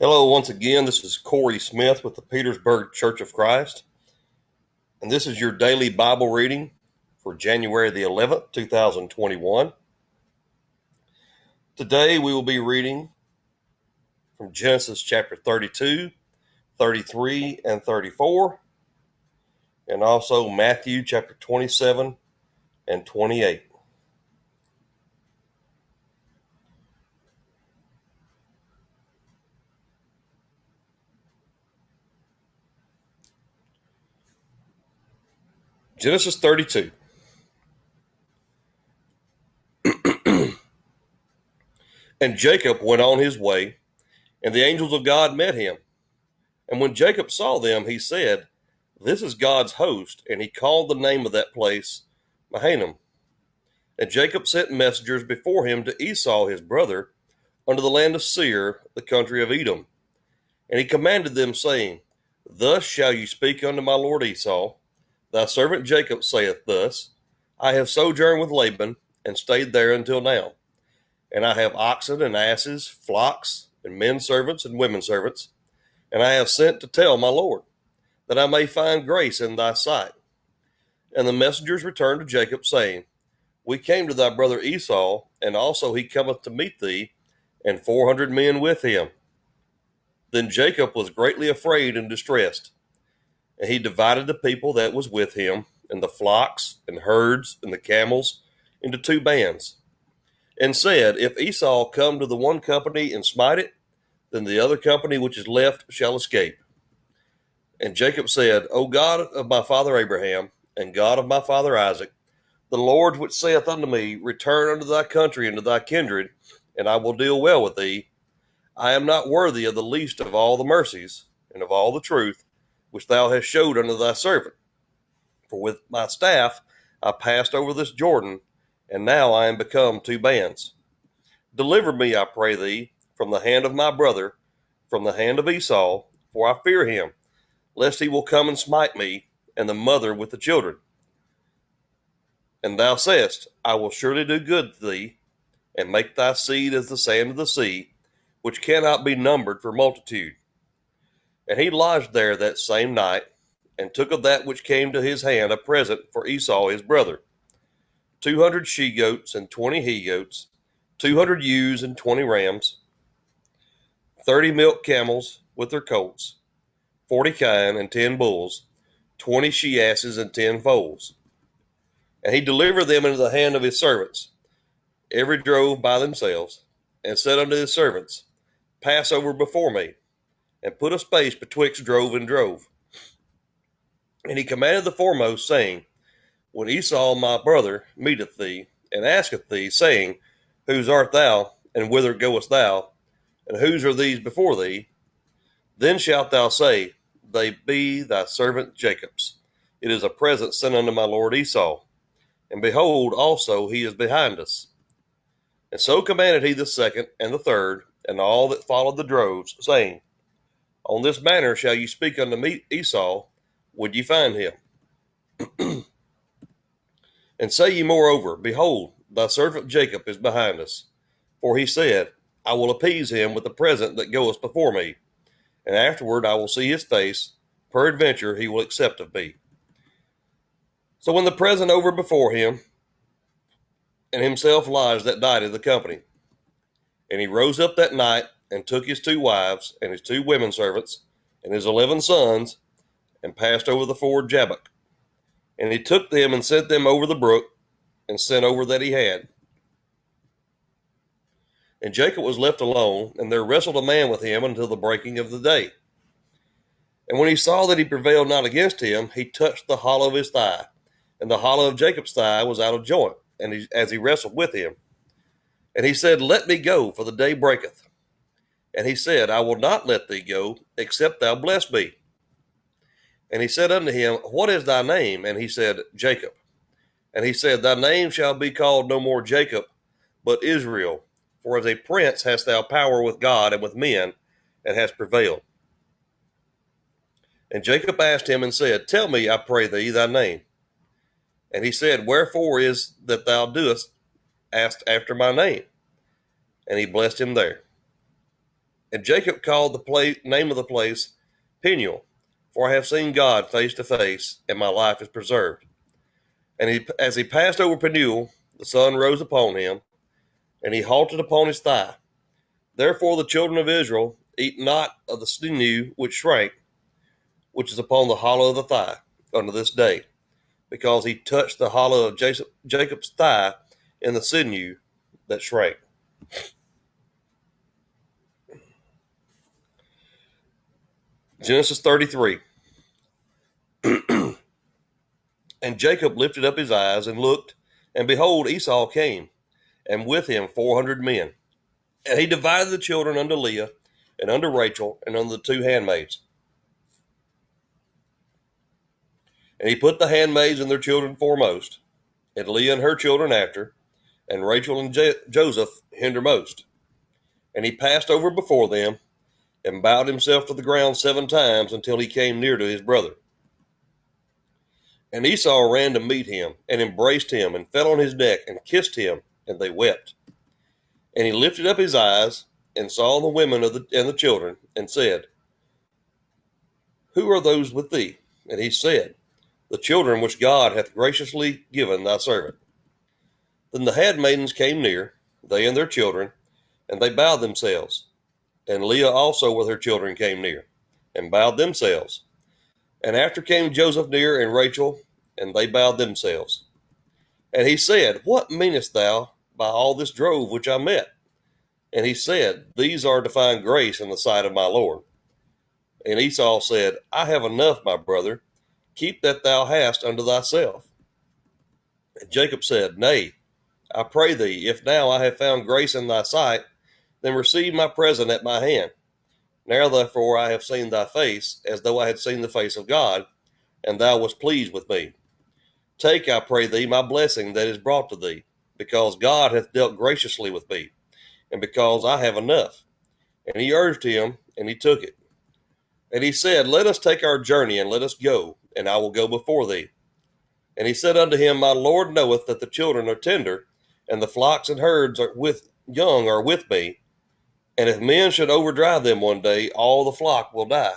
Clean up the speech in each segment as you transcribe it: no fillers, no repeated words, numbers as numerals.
Hello, once again. This is Corey Smith with the Petersburg Church of Christ, and this is your daily Bible reading for January the 11th, 2021. Today we will be reading from Genesis chapter 32, 33, and 34, and also Matthew chapter 27 and 28. Genesis 32. And Jacob went on his way, and the angels of God met him. And when Jacob saw them, he said, "This is God's host," and he called the name of that place Mahanaim. And Jacob sent messengers before him to Esau his brother unto the land of Seir, the country of Edom. And he commanded them, saying, "Thus shall you speak unto my lord Esau. Thy servant Jacob saith thus, I have sojourned with Laban, and stayed there until now. And I have oxen and asses, flocks, and men servants and women servants. And I have sent to tell my lord, that I may find grace in thy sight." And the messengers returned to Jacob, saying, "We came to thy brother Esau, and also he cometh to meet thee, and 400 men with him." Then Jacob was greatly afraid and distressed. And he divided the people that was with him, and the flocks, and herds, and the camels, into two bands, and said, "If Esau come to the one company and smite it, then the other company which is left shall escape." And Jacob said, "O God of my father Abraham, and God of my father Isaac, the Lord which saith unto me, Return unto thy country and to thy kindred, and I will deal well with thee, I am not worthy of the least of all the mercies, and of all the truth, which thou hast showed unto thy servant. For with my staff I passed over this Jordan, and now I am become two bands. Deliver me, I pray thee, from the hand of my brother, from the hand of Esau, for I fear him, lest he will come and smite me, and the mother with the children. And thou sayest, I will surely do good to thee, and make thy seed as the sand of the sea, which cannot be numbered for multitude." And he lodged there that same night, and took of that which came to his hand a present for Esau his brother, 200 she-goats and 20 he-goats, 200 ewes and 20 rams, 30 milk camels with their colts, 40 kine and 10 bulls, 20 she-asses and 10 foals. And he delivered them into the hand of his servants, every drove by themselves, and said unto his servants, "Pass over before me, and put a space betwixt drove and drove." And he commanded the foremost, saying, "When Esau my brother meeteth thee, and asketh thee, saying, Whose art thou, and whither goest thou, and whose are these before thee? Then shalt thou say, They be thy servant Jacob's. It is a present sent unto my lord Esau. And behold, also he is behind us." And so commanded he the second and the third, and all that followed the droves, saying, "On this manner shall you speak unto me, Esau, would ye find him. And say ye moreover, Behold, thy servant Jacob is behind us. For he said, I will appease him with the present that goeth before me, and afterward I will see his face, peradventure he will accept of me." So when the present over before him, and himself lodged that night in the company. And he rose up that night, and took his 2 wives, and his 2 women servants, and his 11 sons, and passed over the ford Jabbok. And he took them and sent them over the brook, and sent over that he had. And Jacob was left alone, and there wrestled a man with him until the breaking of the day. And when he saw that he prevailed not against him, he touched the hollow of his thigh, and the hollow of Jacob's thigh was out of joint, and as he wrestled with him. And he said, "Let me go, for the day breaketh." And he said, "I will not let thee go, except thou bless me." And he said unto him, "What is thy name?" And he said, "Jacob." And he said, "Thy name shall be called no more Jacob, but Israel, for as a prince hast thou power with God and with men, and hast prevailed." And Jacob asked him and said, "Tell me, I pray thee, thy name." And he said, "Wherefore is that thou doest ask after my name?" And he blessed him there. And Jacob called the name of the place Peniel, for I have seen God face to face, and my life is preserved. And as he passed over Peniel, the sun rose upon him, and he halted upon his thigh. Therefore the children of Israel eat not of the sinew which shrank, which is upon the hollow of the thigh, unto this day, because he touched the hollow of Jacob's thigh in the sinew that shrank. Genesis 33. And Jacob lifted up his eyes and looked, and behold, Esau came, and with him 400 men. And he divided the children unto Leah, and unto Rachel, and unto the two handmaids. And he put the handmaids and their children foremost, and Leah and her children after, and Rachel and Joseph hindermost. And he passed over before them, and bowed himself to the ground 7 times until he came near to his brother. And Esau ran to meet him, and embraced him, and fell on his neck, and kissed him, and they wept. And he lifted up his eyes, and saw the women and the children, and said, Who are those with thee? And he said, The children which God hath graciously given thy servant. Then the handmaidens came near, they and their children, and they bowed themselves. And Leah also with her children came near, and bowed themselves. And after came Joseph near, and Rachel, and they bowed themselves. And he said, What meanest thou by all this drove which I met? And he said, These are to find grace in the sight of my Lord. And Esau said, I have enough, my brother. Keep that thou hast unto thyself. And Jacob said, Nay, I pray thee, if now I have found grace in thy sight, then receive my present at my hand. Now therefore I have seen thy face, as though I had seen the face of God, and thou wast pleased with me. Take, I pray thee, my blessing that is brought to thee, because God hath dealt graciously with me, and because I have enough. And he urged him, and he took it. And he said, Let us take our journey, and let us go, and I will go before thee. And he said unto him, My Lord knoweth that the children are tender, and the flocks and herds are with me, and if men should overdrive them one day, all the flock will die.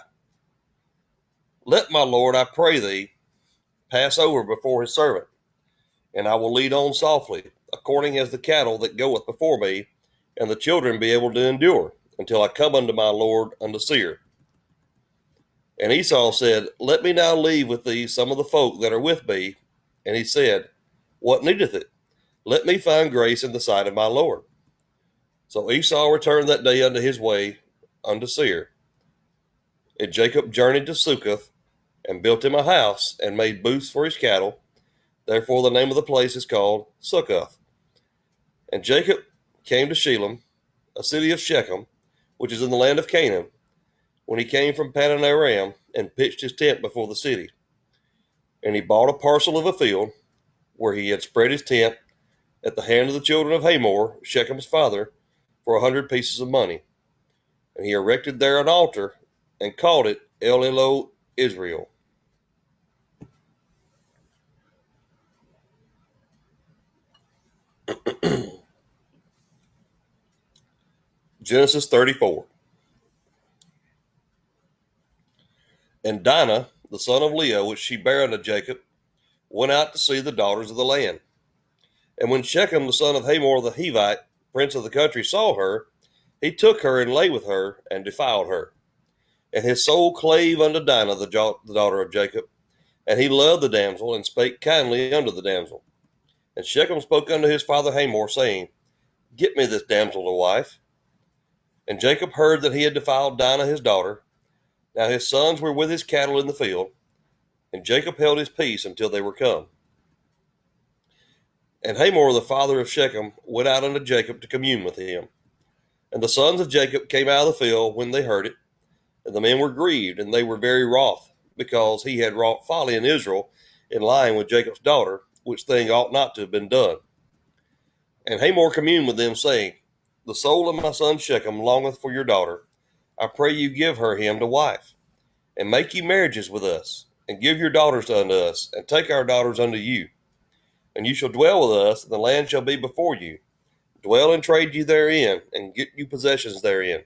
Let my Lord, I pray thee, pass over before his servant, and I will lead on softly, according as the cattle that goeth before me, and the children be able to endure, until I come unto my Lord unto Seir. And Esau said, Let me now leave with thee some of the folk that are with me. And he said, What needeth it? Let me find grace in the sight of my Lord. So Esau returned that day unto his way, unto Seir. And Jacob journeyed to Succoth, and built him a house, and made booths for his cattle. Therefore the name of the place is called Succoth. And Jacob came to Shelem, a city of Shechem, which is in the land of Canaan, when he came from Paddan Aram, and pitched his tent before the city. And he bought a parcel of a field, where he had spread his tent, at the hand of the children of Hamor, Shechem's father, for 100 pieces of money. And he erected there an altar, and called it El Israel. Genesis 34. And Dinah, the son of Leah, which she bare unto Jacob, went out to see the daughters of the land. And when Shechem, the son of Hamor the Hivite, prince of the country, saw her, he took her and lay with her, and defiled her. And his soul clave unto Dinah, the daughter of Jacob. And he loved the damsel, and spake kindly unto the damsel. And Shechem spoke unto his father Hamor, saying, Get me this damsel to wife. And Jacob heard that he had defiled Dinah his daughter. Now his sons were with his cattle in the field, and Jacob held his peace until they were come. And Hamor the father of Shechem went out unto Jacob to commune with him. And the sons of Jacob came out of the field when they heard it, and the men were grieved, and they were very wroth, because he had wrought folly in Israel in lying with Jacob's daughter, which thing ought not to have been done. And Hamor communed with them, saying, The soul of my son Shechem longeth for your daughter. I pray you give her him to wife, and make you marriages with us, and give your daughters unto us, and take our daughters unto you. And you shall dwell with us, and the land shall be before you. Dwell and trade you therein, and get you possessions therein.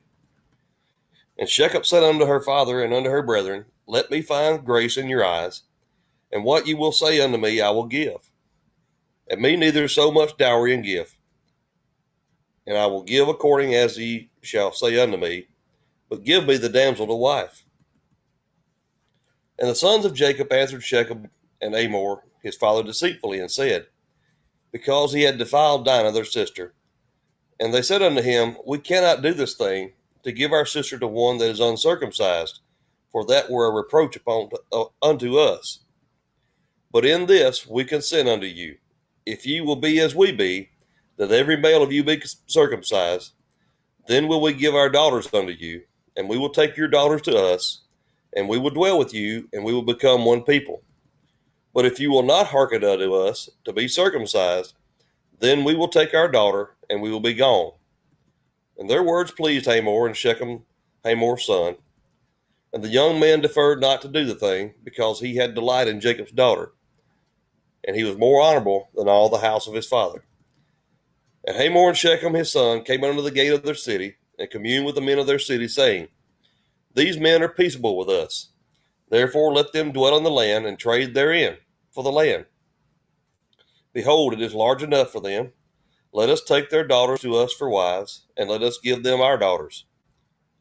And Shechem said unto her father and unto her brethren, Let me find grace in your eyes, and what ye will say unto me I will give. And me neither so much dowry and gift, and I will give according as ye shall say unto me, but give me the damsel to wife. And the sons of Jacob answered Shechem and Hamor his father deceitfully, and said, Because he had defiled Dinah their sister. And they said unto him, We cannot do this thing, to give our sister to one that is uncircumcised, for that were a reproach unto us. But in this we consent unto you, if ye will be as we be, that every male of you be circumcised, then will we give our daughters unto you, and we will take your daughters to us, and we will dwell with you, and we will become one people. But if you will not hearken unto us to be circumcised, then we will take our daughter, and we will be gone. And their words pleased Hamor and Shechem, Hamor's son. And the young man deferred not to do the thing, because he had delight in Jacob's daughter, and he was more honorable than all the house of his father. And Hamor and Shechem his son came unto the gate of their city, and communed with the men of their city, saying, These men are peaceable with us. Therefore let them dwell in the land, and trade therein for the land. Behold, it is large enough for them. Let us take their daughters to us for wives, and let us give them our daughters.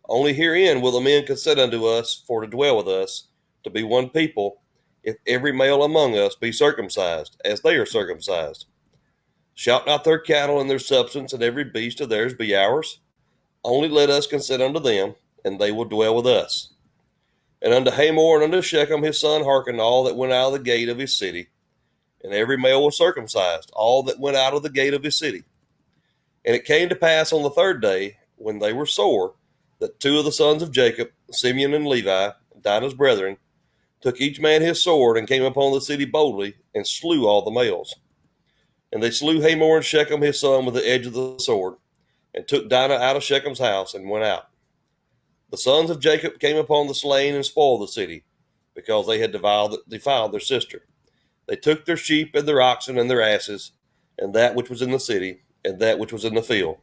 Only herein will the men consent unto us for to dwell with us, to be one people, if every male among us be circumcised, as they are circumcised. Shall not their cattle and their substance and every beast of theirs be ours? Only let us consent unto them, and they will dwell with us. And unto Hamor and unto Shechem his son hearkened all that went out of the gate of his city, and every male was circumcised, all that went out of the gate of his city. And it came to pass on the third day, when they were sore, that two of the sons of Jacob, Simeon and Levi, Dinah's brethren, took each man his sword, and came upon the city boldly, and slew all the males. And they slew Hamor and Shechem his son with the edge of the sword, and took Dinah out of Shechem's house, and went out. The sons of Jacob came upon the slain, and spoiled the city, because they had defiled their sister. They took their sheep and their oxen and their asses, and that which was in the city, and that which was in the field,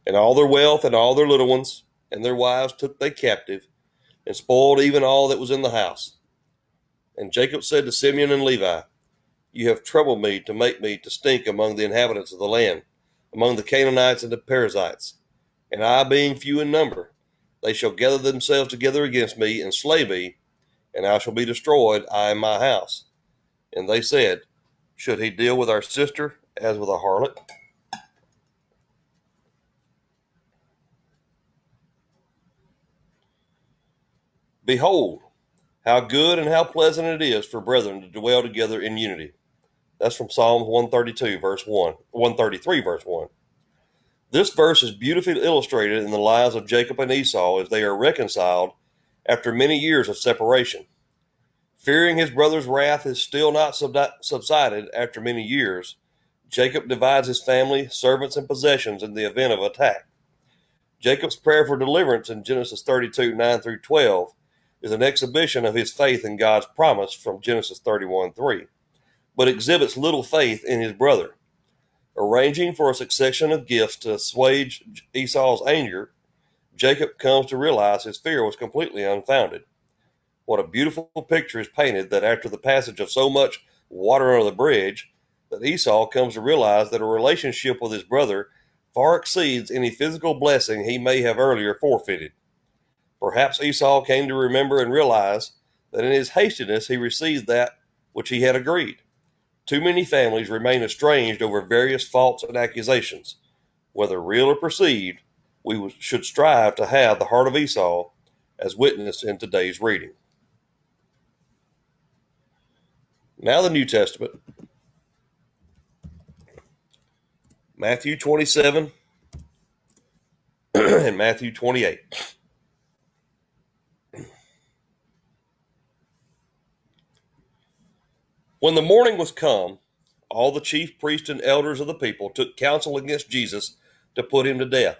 and all their wealth and all their little ones, and their wives took they captive, and spoiled even all that was in the house. And Jacob said to Simeon and Levi, You have troubled me to make me to stink among the inhabitants of the land, among the Canaanites and the Perizzites. And I, being few in number, they shall gather themselves together against me, and slay me, and I shall be destroyed, I and my house. And they said, Should he deal with our sister as with a harlot? Behold, how good and how pleasant it is for brethren to dwell together in unity. That's from Psalm 132, verse 1, 133, verse 1. This verse is beautifully illustrated in the lives of Jacob and Esau as they are reconciled after many years of separation. Fearing his brother's wrath is still not subsided after many years, Jacob divides his family, servants, and possessions in the event of attack. Jacob's prayer for deliverance in Genesis 32, 9 through 12 is an exhibition of his faith in God's promise from Genesis 31, 3, but exhibits little faith in his brother. Arranging for a succession of gifts to assuage Esau's anger, Jacob comes to realize his fear was completely unfounded. What a beautiful picture is painted that after the passage of so much water under the bridge, that Esau comes to realize that a relationship with his brother far exceeds any physical blessing he may have earlier forfeited. Perhaps Esau came to remember and realize that in his hastiness he received that which he had agreed. Too many families remain estranged over various faults and accusations. Whether real or perceived, we should strive to have the heart of Esau, as witnessed in today's reading. Now the New Testament. Matthew 27 and Matthew 28. When the morning was come, all the chief priests and elders of the people took counsel against Jesus to put him to death.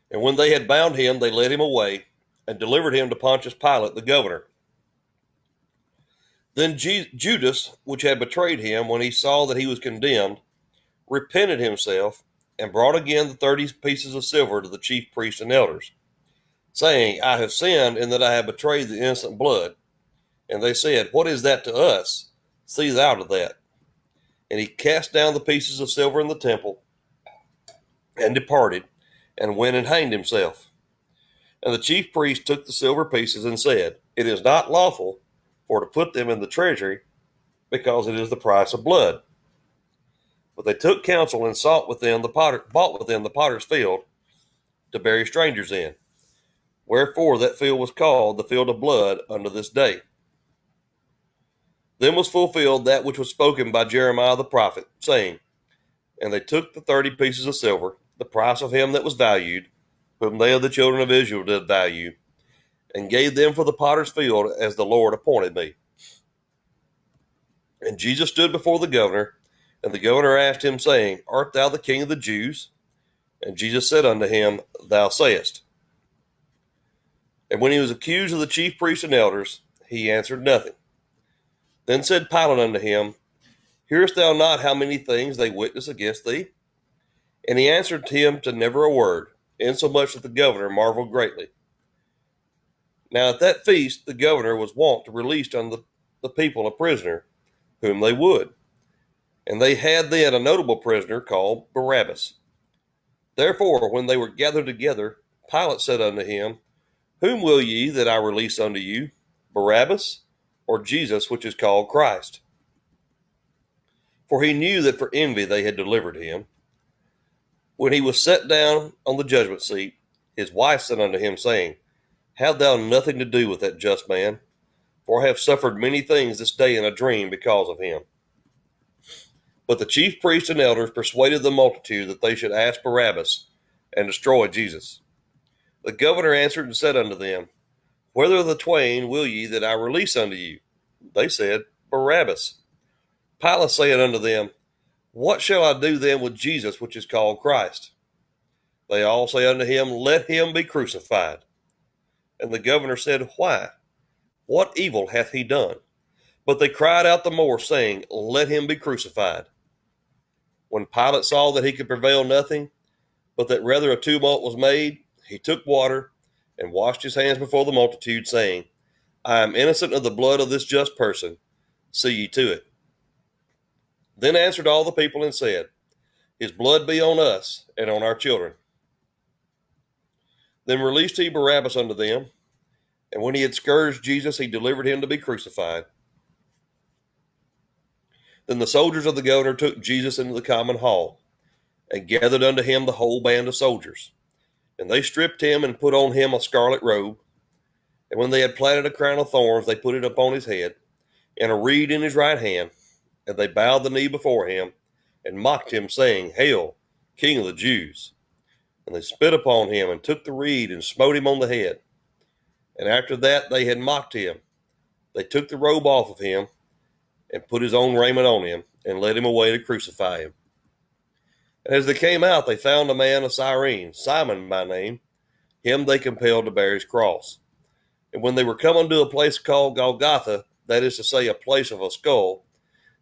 And when they had bound him, they led him away and delivered him to Pontius Pilate, the governor. Then Judas, which had betrayed him, when he saw that he was condemned, repented himself and brought again the 30 pieces of silver to the chief priests and elders, saying, I have sinned in that I have betrayed the innocent blood. And they said, What is that to us? See thou to that. And he cast down the pieces of silver in the temple, and departed, and went and hanged himself. And the chief priest took the silver pieces and said, It is not lawful for to put them in the treasury, because it is the price of blood. But they took counsel and bought within the potter's field to bury strangers in. Wherefore that field was called the field of blood unto this day. Then was fulfilled that which was spoken by Jeremiah the prophet, saying, And they took the 30 pieces of silver, the price of him that was valued, whom they of the children of Israel did value, and gave them for the potter's field as the Lord appointed me. And Jesus stood before the governor, and the governor asked him, saying, Art thou the King of the Jews? And Jesus said unto him, Thou sayest. And when he was accused of the chief priests and elders, he answered nothing. Then said Pilate unto him, Hearest thou not how many things they witness against thee? And he answered him to never a word, insomuch that the governor marveled greatly. Now at that feast the governor was wont to release unto the people a prisoner, whom they would. And they had then a notable prisoner called Barabbas. Therefore, when they were gathered together, Pilate said unto him, Whom will ye that I release unto you, Barabbas, or Jesus, which is called Christ? For he knew that for envy they had delivered him. When he was set down on the judgment seat, his wife said unto him, saying, Have thou nothing to do with that just man? For I have suffered many things this day in a dream because of him. But the chief priests and elders persuaded the multitude that they should ask Barabbas and destroy Jesus. The governor answered and said unto them, Whether of the twain will ye that I release unto you? They said, Barabbas. Pilate said unto them, What shall I do then with Jesus, which is called Christ? They all say unto him, Let him be crucified. And the governor said, Why? What evil hath he done? But they cried out the more, saying, Let him be crucified. When Pilate saw that he could prevail nothing, but that rather a tumult was made, he took water and washed his hands before the multitude, saying, I am innocent of the blood of this just person. See ye to it. Then answered all the people and said, His blood be on us and on our children. Then released he Barabbas unto them, and when he had scourged Jesus, he delivered him to be crucified. Then the soldiers of the governor took Jesus into the common hall, and gathered unto him the whole band of soldiers. And they stripped him and put on him a scarlet robe. And when they had platted a crown of thorns, they put it upon his head, and a reed in his right hand. And they bowed the knee before him, and mocked him, saying, Hail, King of the Jews! And they spit upon him, and took the reed, and smote him on the head. And after that they had mocked him, they took the robe off of him, and put his own raiment on him, and led him away to crucify him. And as they came out, they found a man of Cyrene, Simon by name. Him they compelled to bear his cross. And when they were come unto a place called Golgotha, that is to say, a place of a skull,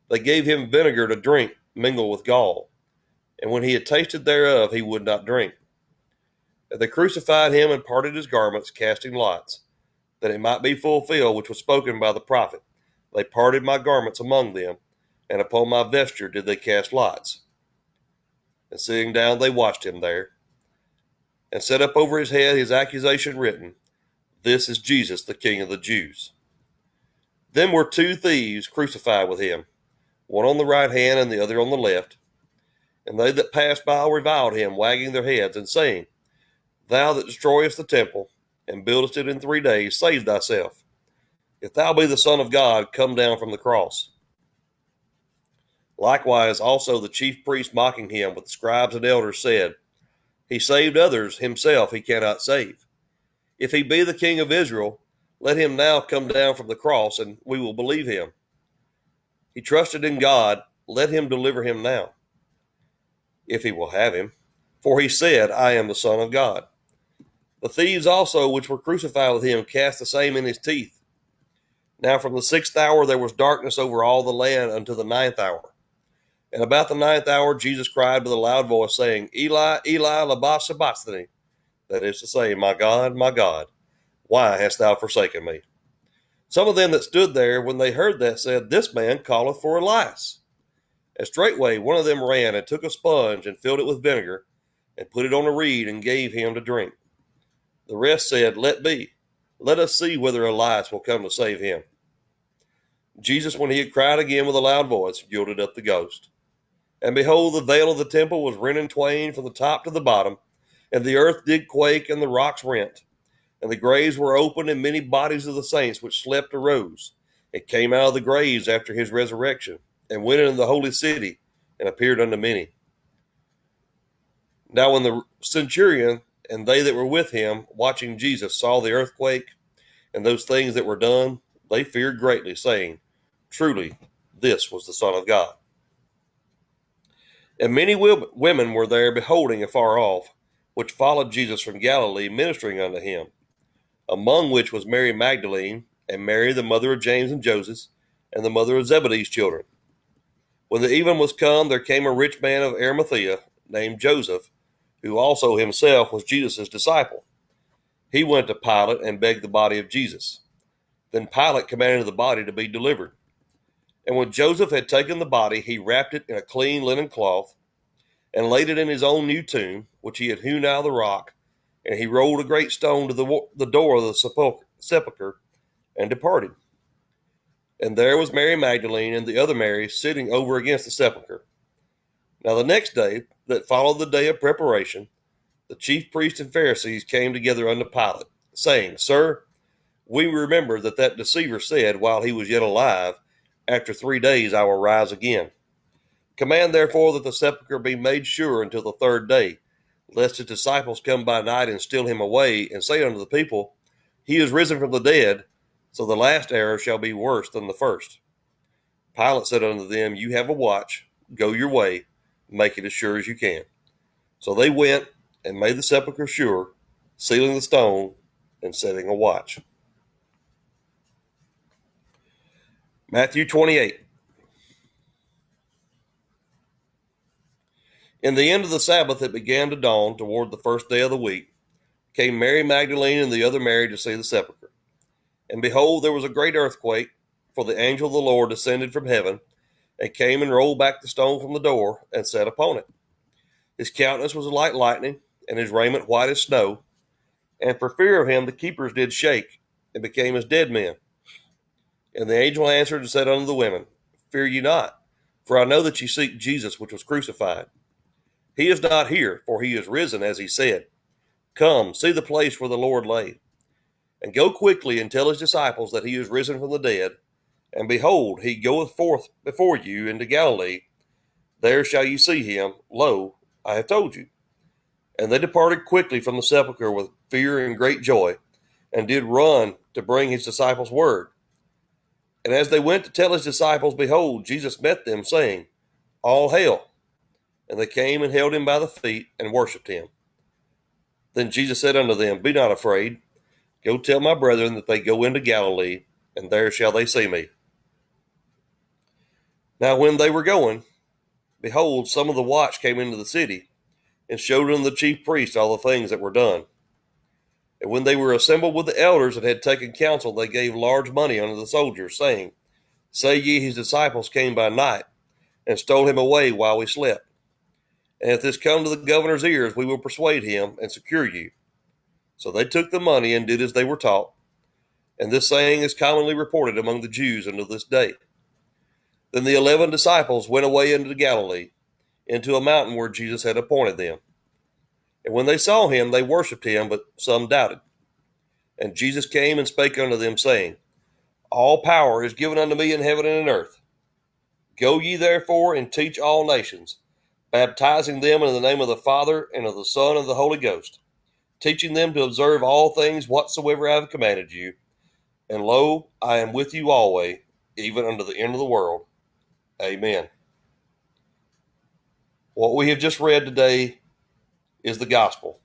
they gave him vinegar to drink, mingled with gall. And when he had tasted thereof, he would not drink. And they crucified him and parted his garments, casting lots, that it might be fulfilled which was spoken by the prophet. They parted my garments among them, and upon my vesture did they cast lots. And sitting down, they watched him there, and set up over his head his accusation written, This is Jesus, the King of the Jews. Then were 2 thieves crucified with him, one on the right hand and the other on the left. And they that passed by reviled him, wagging their heads, and saying, Thou that destroyest the temple, and buildest it in 3 days, save thyself. If thou be the Son of God, come down from the cross. Likewise also the chief priests mocking him with the scribes and elders said, He saved others, himself he cannot save. If he be the King of Israel, let him now come down from the cross, and we will believe him. He trusted in God, let him deliver him now, if he will have him. For he said, I am the Son of God. The thieves also which were crucified with him cast the same in his teeth. Now from the 6th hour there was darkness over all the land unto the 9th hour. And about the ninth hour, Jesus cried with a loud voice, saying, Eli, Eli, lama sabachthani. That is to say, my God, why hast thou forsaken me? Some of them that stood there, when they heard that, said, This man calleth for Elias. And straightway one of them ran and took a sponge and filled it with vinegar, and put it on a reed and gave him to drink. The rest said, Let be. Let us see whether Elias will come to save him. Jesus, when he had cried again with a loud voice, yielded up the ghost. And behold, the veil of the temple was rent in twain from the top to the bottom, and the earth did quake, and the rocks rent. And the graves were opened, and many bodies of the saints which slept arose, and came out of the graves after his resurrection, and went into the holy city, and appeared unto many. Now when the centurion and they that were with him, watching Jesus, saw the earthquake, and those things that were done, they feared greatly, saying, Truly, this was the Son of God. And many women were there beholding afar off, which followed Jesus from Galilee, ministering unto him, among which was Mary Magdalene, and Mary the mother of James and Joseph, and the mother of Zebedee's children. When the even was come, there came a rich man of Arimathea, named Joseph, who also himself was Jesus' disciple. He went to Pilate and begged the body of Jesus. Then Pilate commanded the body to be delivered. And when Joseph had taken the body, he wrapped it in a clean linen cloth, and laid it in his own new tomb, which he had hewn out of the rock, and he rolled a great stone to the door of the sepulchre, and departed. And there was Mary Magdalene and the other Mary sitting over against the sepulchre. Now the next day, that followed the day of preparation, the chief priests and Pharisees came together unto Pilate, saying, Sir, we remember that deceiver said, while he was yet alive, After 3 days I will rise again. Command therefore that the sepulchre be made sure until the third day, lest his disciples come by night and steal him away, and say unto the people, He is risen from the dead, so the last error shall be worse than the first. Pilate said unto them, You have a watch, go your way, make it as sure as you can. So they went and made the sepulchre sure, sealing the stone and setting a watch. Matthew 28. In the end of the Sabbath, it began to dawn toward the first day of the week. Came Mary Magdalene and the other Mary to see the sepulchre. And behold, there was a great earthquake, for the angel of the Lord descended from heaven, and came and rolled back the stone from the door, and sat upon it. His countenance was like lightning, and his raiment white as snow. And for fear of him the keepers did shake, and became as dead men. And the angel answered and said unto the women, Fear ye not, for I know that ye seek Jesus which was crucified. He is not here, for he is risen, as he said. Come, see the place where the Lord lay. And go quickly and tell his disciples that he is risen from the dead. And behold, he goeth forth before you into Galilee. There shall you see him. Lo, I have told you. And they departed quickly from the sepulchre with fear and great joy, and did run to bring his disciples word. And as they went to tell his disciples, behold, Jesus met them, saying, All hail. And they came and held him by the feet and worshipped him. Then Jesus said unto them, Be not afraid. Go tell my brethren that they go into Galilee, and there shall they see me. Now when they were going, behold, some of the watch came into the city, and showed unto the chief priests all the things that were done. And when they were assembled with the elders and had taken counsel, they gave large money unto the soldiers, saying, Say ye, his disciples came by night, and stole him away while we slept. And if this come to the governor's ears, we will persuade him, and secure you. So they took the money, and did as they were taught. And this saying is commonly reported among the Jews unto this day. Then the 11 disciples went away into Galilee, into a mountain where Jesus had appointed them. And when they saw him, they worshipped him, but some doubted. And Jesus came and spake unto them, saying, All power is given unto me in heaven and in earth. Go ye therefore and teach all nations, baptizing them in the name of the Father, and of the Son, and of the Holy Ghost, teaching them to observe all things whatsoever I have commanded you. And lo, I am with you always, even unto the end of the world. Amen. What we have just read today is the gospel,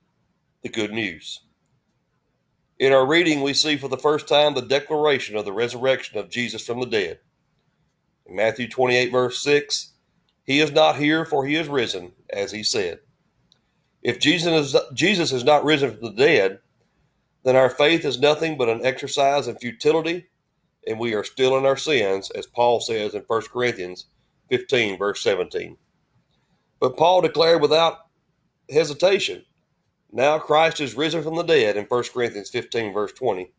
the good news. In our reading, we see for the first time the declaration of the resurrection of Jesus from the dead. In Matthew 28, verse 6, He is not here, for he is risen, as he said. If Jesus is not risen from the dead, then our faith is nothing but an exercise in futility, and we are still in our sins, as Paul says in 1 Corinthians 15, verse 17. But Paul declared without hesitation, now Christ is risen from the dead in 1 Corinthians 15, verse 20.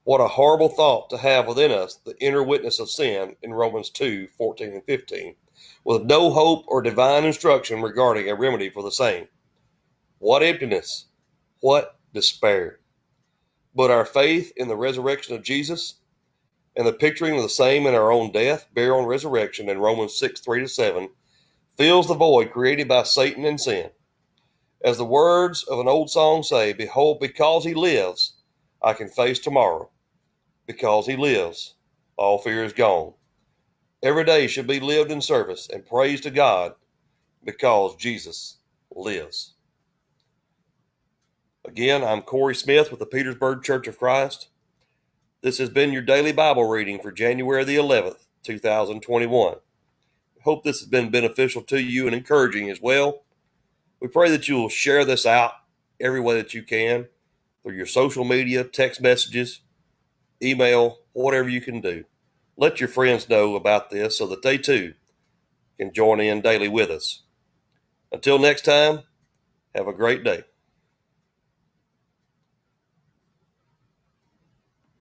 What a horrible thought to have within us the inner witness of sin in Romans 2, 14 and 15, with no hope or divine instruction regarding a remedy for the same. What emptiness! What despair! But our faith in the resurrection of Jesus and the picturing of the same in our own death, burial, and resurrection in Romans 6, 3-7 fills the void created by Satan and sin. As the words of an old song say, behold, because he lives, I can face tomorrow. Because he lives, all fear is gone. Every day should be lived in service and praise to God because Jesus lives. Again, I'm Corey Smith with the Petersburg Church of Christ. This has been your daily Bible reading for January the 11th, 2021. I hope this has been beneficial to you and encouraging as well. We pray that you will share this out every way that you can through your social media, text messages, email, whatever you can do. Let your friends know about this so that they too can join in daily with us. Until next time, have a great day.